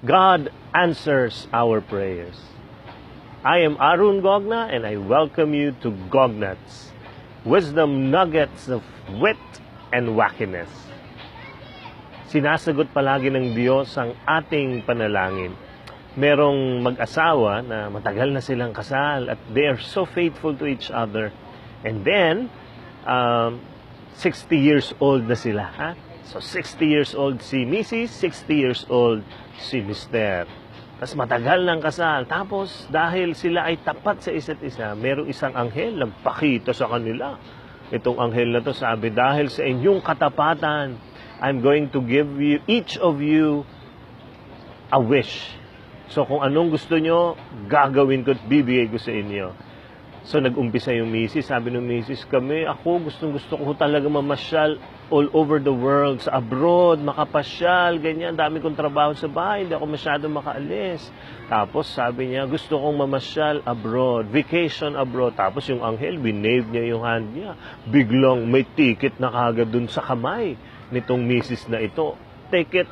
God answers our prayers. I am Arun Gogna and I welcome you to Gognats, wisdom nuggets of wit and wackiness. Sinasagot palagi ng Diyos ang ating panalangin. Merong mag-asawa na matagal na silang kasal at they are so faithful to each other. And then, 60 years old na sila. Ha? So, 60 years old si Mrs., 60 years old si Mr. Tapos matagal ng kasal. Tapos, dahil sila ay tapat sa isa't isa, merong isang anghel nagpakita sa kanila. Itong anghel na to sabi, dahil sa inyong katapatan, I'm going to give you, each of you, a wish. So, kung anong gusto nyo, gagawin ko at bibigay ko sa inyo. So, nag-umpisa yung misis. Sabi ng misis, ako gusto ko talaga mamasyal all over the world, sa abroad, makapasyal, ganyan. Dami kong trabaho sa bahay, hindi ako masyadong makaalis. Tapos, sabi niya, gusto kong mamasyal abroad, vacation abroad. Tapos, yung anghel, winave niya yung hand niya. Biglang may ticket na kagad dun sa kamay nitong misis na ito. Take it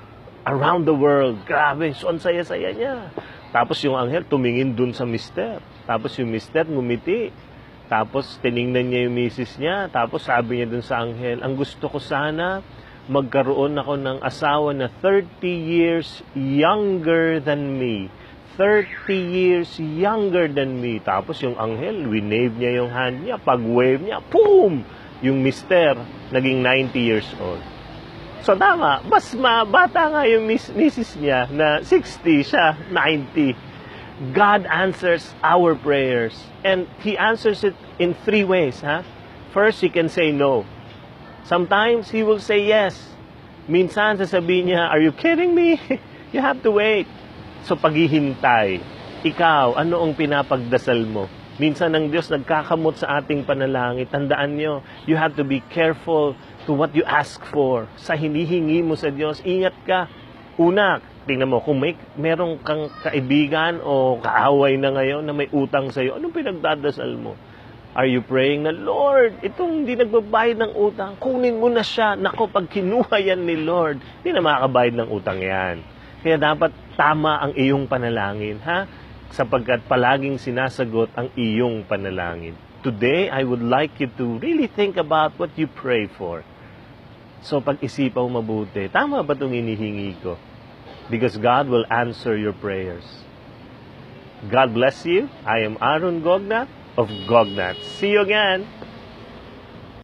around the world. Grabe, so ang saya-saya niya. Tapos, yung anghel, tumingin dun sa mister. Tapos yung mister ngumiti. Tapos tiningnan niya yung misis niya. Tapos sabi niya dun sa anghel, ang gusto ko sana magkaroon ako ng asawa na 30 years younger than me. 30 years younger than me. Tapos yung anghel, winave niya yung hand niya. Pag-wave niya, boom! Yung mister, naging 90 years old. So tama, mas bata nga yung misis niya na 60, siya 90. God answers our prayers. And He answers it in 3 ways. Ha? First, He can say no. Sometimes, He will say yes. Minsan, sasabihin niya, are you kidding me? You have to wait. So, paghihintay. Ikaw, ano ang pinapagdasal mo? Minsan, ang Diyos nagkakamot sa ating panalangin. Tandaan nyo, you have to be careful to what you ask for. Sa hinihingi mo sa Diyos, ingat ka. Una, tingnan mo, kung merong kang kaibigan o kaaway na ngayon na may utang sa'yo, anong pinagdadasal mo? Are you praying na, Lord, itong hindi nagbabayad ng utang, kunin mo na siya. Nako, pag kinuha yan ni Lord, hindi na makakabayad ng utang yan. Kaya dapat tama ang iyong panalangin, ha? Sapagkat palaging sinasagot ang iyong panalangin. Today, I would like you to really think about what you pray for. So, pag-isipaw mabuti, tama ba itong hinihingi ko? Because God will answer your prayers. God bless you. I am Arun Gogna of Gognat. See you again.